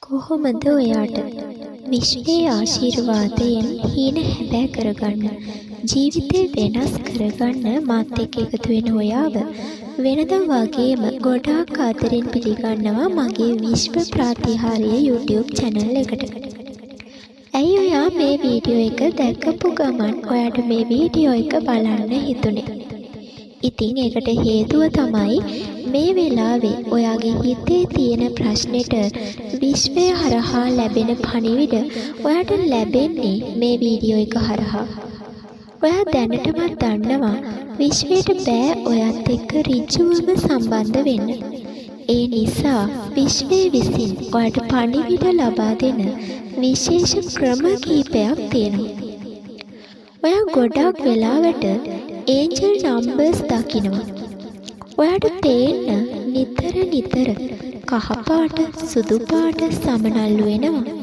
කොහොමද ඔයාට විශ්වයේ ආශිර්වාදයෙන් හීන හැබෑ කරගන්න ජීවිතේ වෙනස් කරගන්න මාත් එක්ක එකතු වෙන ඔයාව වෙනදා වගේම ගොඩාක් ආදරෙන් පිළිගන්නවා මගේ විශ්ව ප්‍රාතිහාර්ය YouTube channel එකට. ඇයි ඔයා මේ වීඩියෝ එක දැකපු ගමන් ඔයාට මේ වීඩියෝ එක බලන්න හිතුනේ? ඉතින් ඒකට හේතුව තමයි මේ වෙලාවේ ඔයාගේ හිතේ තියෙන ප්‍රශ්නෙට විශ්වය හරහා ලැබෙන පණිවිඩ ඔයාට ලැබෙන්නේ මේ වීඩියෝ එක හරහා. ඔයා දැනටමත් දන්නවා විශ්වයට බෑ ඔයත් එක්ක ඍජුවම සම්බන්ධ වෙන්න. ඒ නිසා විශ්වය විසින් ඔයාට පණිවිඩ ලබා දෙන විශේෂ ක්‍රම කිහිපයක් තියෙනවා. ඔයා ගොඩක් වෙලාවට ඒන්ජල් නම්බර්ස් දකිනවා. ඔයාට පේන්න නිතර කහපාට සුදු පාට සමනල්ලු වෙනවා.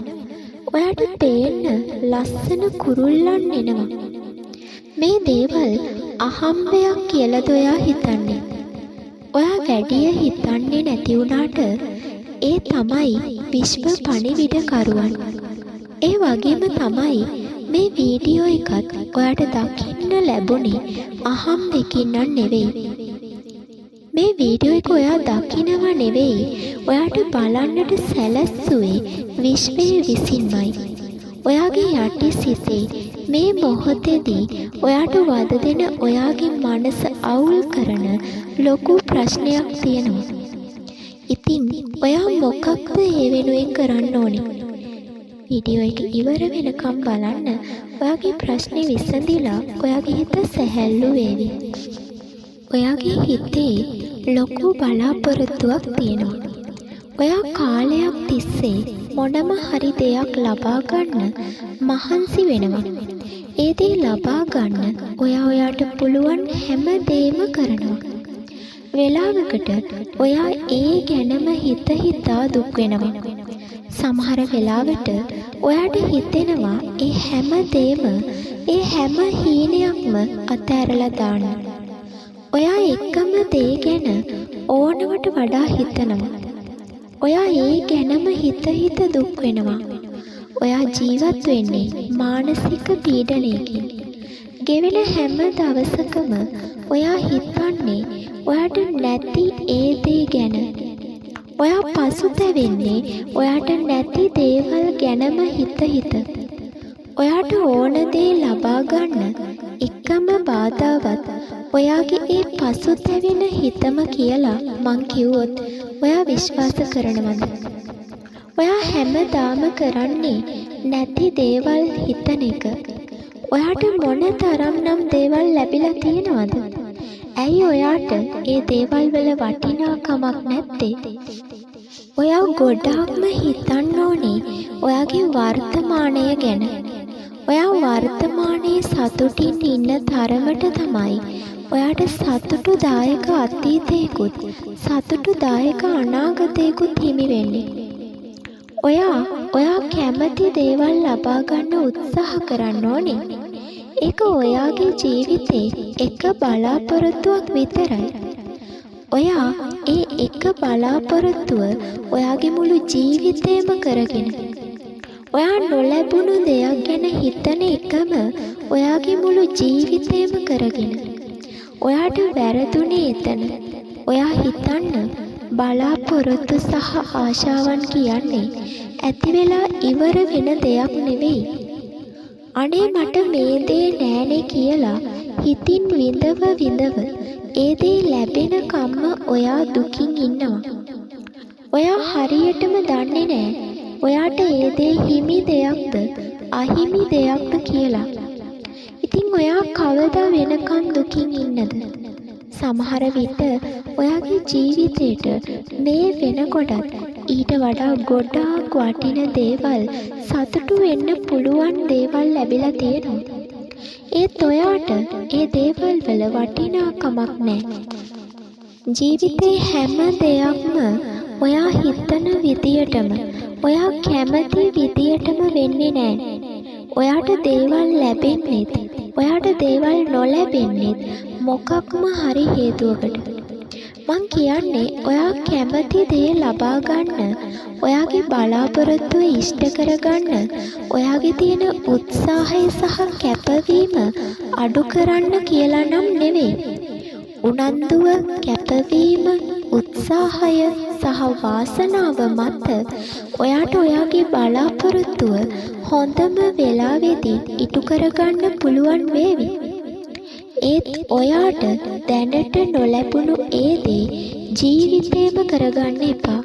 ඔයාට පේන්න ලස්සන කුරුල්ලන් එනවා. මේ දේවල් අහම්බයක් කියලාද ඔයා හිතන්නේ? ඔයා වැඩිය හිතන්නේ නැති වුණාට ඒ තමයි විශ්ව පණිවිඩ කරුවන්. ඒ වගේම තමයි මේ වීඩියෝ එකත් ඔයාට දකින්න ලැබුණේ අහම්බෙකින් නෙවෙයි. මේ වීඩියෝ එක ඔයා දකින්නව නෙවෙයි ඔයාට බලන්නට සැලැස්සුවේ විශ්වයේ විසින්මයි. ඔයාගේ යටි සිතේ මේ මොහොතේදී ඔයාට වද දෙන ඔයාගේ මනස අවුල් කරන ලොකු ප්‍රශ්නයක් තියෙනවා. ඉතින් ඔයා මොකක්ද ඒ වෙනුවෙන් කරන්න ඕනේ? වීඩියෝ එක ඉවර වෙනකම් බලන්න. ඔයාගේ ප්‍රශ්නේ විසඳිලා ඔයාගේ හිත සැහැල්ලු වේවි. ඔයාගේ හිතේ ලොකු බලාපොරොත්තුවක් තියෙනවා. ඔයා කාලයක් තිස්සේ මොනම හරි දෙයක් ලබා ගන්න මහන්සි වෙනවා. ඒ දේ ලබා ගන්න ඔයාට පුළුවන් හැම දෙයක්ම කරනවා. වෙලාවකට ඔයා ඒ ගැනම හිතා දුක් වෙනවා. සමහර වෙලාවට ඔයාට හිතෙනවා ඒ හැම දෙයක්ම ඒ හැම හීනයක්ම අතහැරලා දාන්න. ඔයා එකම දේ ගැන ඕනවට වඩා හිතනවා. ඔයා ඒ ගැනම හිත දුක් වෙනවා. ඔයා ජීවත් වෙන්නේ මානසික පීඩනයකින්. ගෙවෙන හැම දවසකම ඔයා හිතන්නේ ඔයාට නැති ඒ දේ ගැන. ඔයා පසුතැවෙන්නේ ඔයාට නැති දේවල් ගැනම හිත. ඔයාට ඕන දේ ලබා ගන්න එකම බාධාවත් ඔයාගේ ඒ පසුතැවෙන හිතම කියලා මං කිව්වොත් ඔයා විශ්වාස කරනවද? ඔයා හැමදාම කරන්නේ නැති දේවල් හිතන එක. ඔයාට මොන තරම්නම් දේවල් ලැබිලා තියෙනවද? ඇයි ඔයාට ඒ දේවල් වල වටිනාකමක් නැත්තේ? ඔයා ගොඩාක්ම හිතන්න ඕනේ ඔයාගේ වර්තමානය ගැන. ඔයා වර්තමානයේ සතුටින් ඉන්න තරමට තමයි ඔයාට සතුටුදායක අතීතයකුත් සතුටුදායක අනාගතයකුත් හිමි වෙන්නේ. ඔයා කැමති දේවල් ලබා ගන්න උත්සාහ කරන්න ඕනේ. ඒක ඔයාගේ ජීවිතේ එක බලාපොරොත්තුවක් විතරයි. ඔයා ඒ එක බලාපොරොත්තුව ඔයාගේ මුළු ජීවිතේම කරගෙන ඔයා නොලැබුණු දෙයක් ගැන හිතන එකම ඔයාගේ මුළු ජීවිතේම කරගෙන ඔයාට වැරදුනේ එතන. ඔයා හිතන්න බලාපොරොත්තු සහ ආශාවන් කියන්නේ ඇති වෙලා ඉවර වෙන දෙයක් නෙවෙයි. අනේ මට මේ දේ නෑනේ කියලා හිතින් විඳව ඒ දේ ලැබෙන කම්ම ඔයා දුකින් ඉන්නවා. ඔයා හරියටම දන්නේ නෑ ඔයාට ඒ දේ හිමි දෙයක්ද අහිමි දෙයක්ද කියලා. ඉතින් ඔයා කවදා වෙනකම් දුකින් ඉන්නද? සමහර විට ඔයාගේ ජීවිතේට මේ වෙනකොටත් ඊට වඩා ගොඩාක් වටින දේවල් සතුටු වෙන්න පුළුවන් දේවල් ලැබිලා තියෙනවා. ඒත් ඔයාට ඒ දේවල් වල වටිනාකමක් නැහැ. ජීවිතේ හැම දෙයක්ම ඔයා හිතන විදියටම ඔයා කැමති විදියටම වෙන්නේ නැහැ. ඔයාට දේවල් ලැබෙන්නේත් ඔයාට දේවල් නොලැබෙන්නේත් මොකක්ම හරි හේතුවකට. මං කියන්නේ ඔයා කැමති දේ ලබා ගන්න, ඔයාගේ බලාපොරොත්තුව ඉෂ්ට කරගන්න, ඔයාගේ තියෙන උත්සාහය සහ කැපවීම අඩු කරන්න කියලා නම් නෙවෙයි. උනන්දුව, කැපවීම, උත්සාහය සහ වාසනාව මත ඔයාට ඔයාගේ බලාපොරොත්තුව හොඳම වෙලාවෙදී ඉටු කරගන්න පුළුවන් වේවි. ඒත් ඔයාට දැනට නොලැබුණු ඒ දේ ජීවිතේම කරගන්න එපා.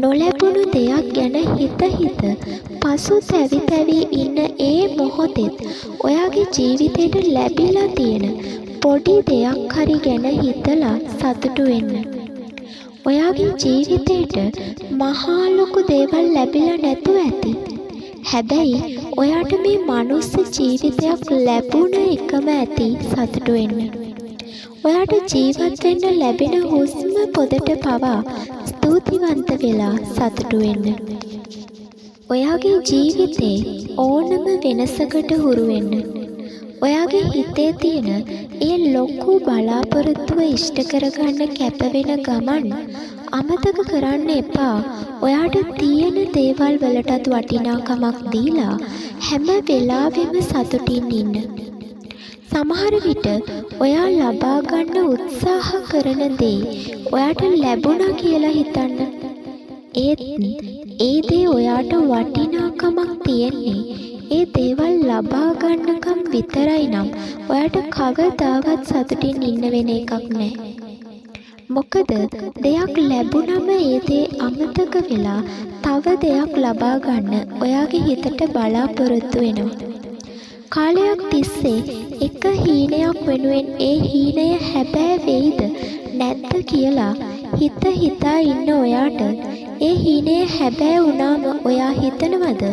නොලැබුණු දෙයක් ගැන හිත පසු තැවි ඉන්න ඒ මොහොතෙත් ඔයාගේ ජීවිතේට ලැබිලා තියෙන පොඩි දෙයක් හරි ගැන හිතලා සතුටු වෙන්න. ඔයාගේ ජීවිතේට මහා ලොකු දේවල් ලැබිලා නැතුව ඇති. හැබැයි ඔයාට මේ මනුස්ස ජීවිතයක් ලැබුණ එකම ඇති සතුටු වෙන්න. ඔයාට ජීවත් වෙන්න ලැබෙන හුස්ම පොදට පවා ස්තුතිවන්ත වෙලා සතුටු වෙන්න. ඔයාගේ ජීවිතේ ඕනම වෙනසකට හුරු වෙන්න. ඔයාගේ හිතේ තියෙන ඒ ලොකු බලාපොරොත්තුව ඉෂ්ට කරගන්න කැප වෙන ගමන් අමතක කරන්න එපා. ඔයාට තියෙන දේවල් වලටත් වටිනාකමක් දීලා හැම වෙලාවෙම සතුටින් ඉන්න. සමහර විට ඔයා ලබා ගන්න උත්සාහ කරන දේ ඔයාට ලැබුණා කියලා හිතන්න. ඒත් ඒ දේ ඔයාට වටිනාකමක් තියෙන්නේ ඒ දේවල් ලබා ගන්නකම් විතරයි නම් ඔයාට කවදාවත් සතුටින් ඉන්න වෙන එකක් නෑ. මොකද දෙයක් ලැබුණම ඒ දේ අමතක වෙලා තව දෙයක් ලබා ගන්න ඔයාගේ හිතට බලාපොරොත්තු වෙනවා. කාලයක් තිස්සේ එක හීනයක් වෙනුවෙන් ඒ හීනය හැබෑ වෙයිද නැද්ද කියලා හිතා ඉන්න ඔයාට ඒ හීනය හැබෑ වුණාම ඔයා හිතනවද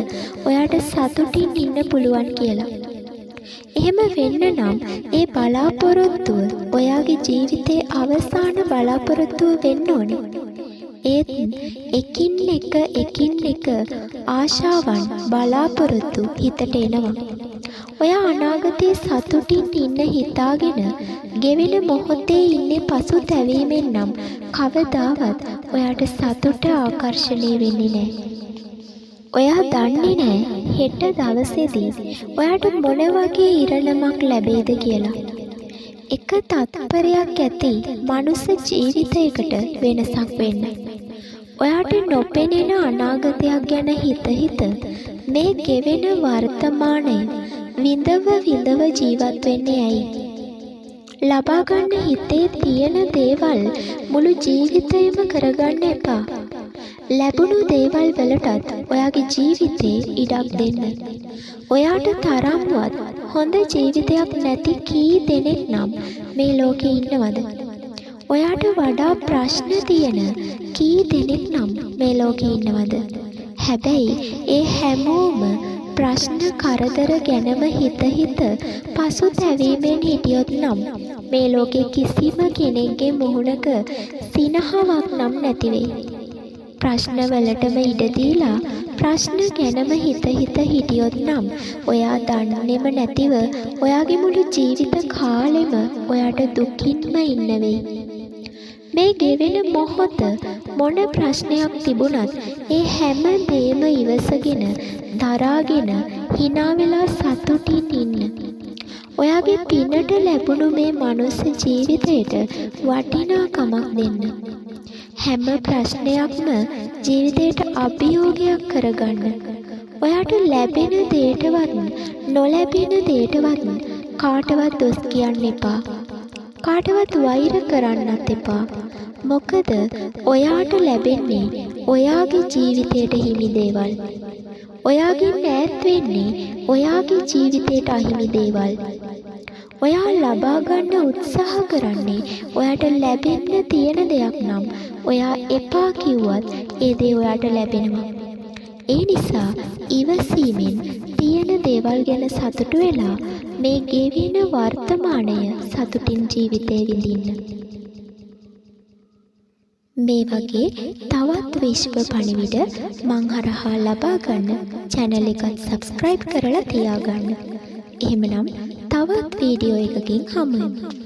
ඔයාට සතුටින් ඉන්න පුළුවන් කියලා? එහෙම වෙන්න නම් ඒ බලාපොරොත්තුව ඔයාගේ ජීවිතයේ අවසාන බලාපොරොත්තුව වෙන්න ඕනේ. ඒත් එකින් එක ආශාවන් බලාපොරොත්තු හිතට එනවා. ඔයා අනාගතයේ සතුටින් ඉන්න හිතාගෙන ගෙවෙන මොහොතේ ඉන්නේ පසුතැවීමෙන් නම් කවදාවත් ඔයාට සතුට ආකර්ෂණය වෙන්නේ නැහැ. ඔයා දන්නේ නැහැ හෙට දවසේදී ඔයාට මොන වගේ ඉරණමක් ලැබෙයිද කියලා. එක තත්පරයක් ඇති මනුස්ස ජීවිතයකට වෙනසක් වෙන්න. ඔයාට නොපෙනෙන අනාගතයක් ගැන හිත මේ ගෙවෙන වර්තමානය විඳව ජීවත් වෙන්නේ ඇයි? ලබා ගන්න හිතේ තියෙන දේවල් මුළු ජීවිතේම කරගන්න එපා. ලැබුණු දේවල් වලටත් ඔයාගේ ජීවිතේ ඉඩක් දෙන්න. ඔයාට තරම්වත් හොඳ ජීවිතයක් නැති කී දෙනෙක් නම් මේ ලෝකේ ඉන්නවද? ඔයාට වඩා ප්‍රශ්න තියෙන කී දෙනෙක් නම් මේ ලෝකේ ඉන්නවද? හැබැයි ඒ හැමෝම ප්‍රශ්න කරදර ගැනම හිත පසුතැවීමෙන් හිටියොත් නම් මේ ලෝකේ කිසිම කෙනෙක්ගේ මුහුණක සිනහවක් නම් නැති වෙයි. ප්‍රශ්න වලටම ඉඩ දීලා ප්‍රශ්න ගැනම හිත හිටියොත් නම් ඔයා දන්නේම නැතිව ඔයාගේ මුළු ජීවිත කාලෙම ඔයාට දුකින්ම ඉන්න වෙයි. මේ ගෙවෙන මොහොත මොන ප්‍රශ්නයක් තිබුණත් ඒ හැම දෙයක්ම ඉවසගෙන දරාගෙන hina වෙලා සතුටින් ඉන්න. ඔයාගේ පිනට ලැබුණු මේ මනුස්ස ජීවිතයට වටිනාකමක් දෙන්න. හැම ප්‍රශ්නයක්ම ජීවිතයට අභියෝගයක් කරගන්න. ඔයාට ලැබෙන දේටවත් නොලැබෙන දේටවත් කාටවත් දොස් කියන්න එපා. කාටවත් වෛර කරන්නත් එපා. මොකද ඔයාට ලැබෙන්නේ ඔයාගේ ජීවිතයට හිමි දේවල්. ඔයාගෙන් ඈත් වෙන්නේ ඔයාගේ ජීවිතයට අහිමි දේවල්. ඔයා ලබා ගන්න උත්සාහ කරන්නේ ඔයාට ලැබෙන්න තියෙන දෙයක් නම් ඔයා එපා කිව්වත් ඒ දේ ඔයාට ලැබෙනවා. ඒ නිසා ඉවසීමෙන් තියෙන දේවල් ගැන සතුටු වෙලා මේ ගෙවෙන වර්තමානය සතුටින් ජීවිතේ විඳින්න. මේ වගේ තවත් විශ්ව පණිවිඩ මං හරහා ලබා ගන්න channel එකත් subscribe කරලා තියාගන්න. එහෙමනම් තවත් වීඩියෝ එකකින් හමු වෙමු.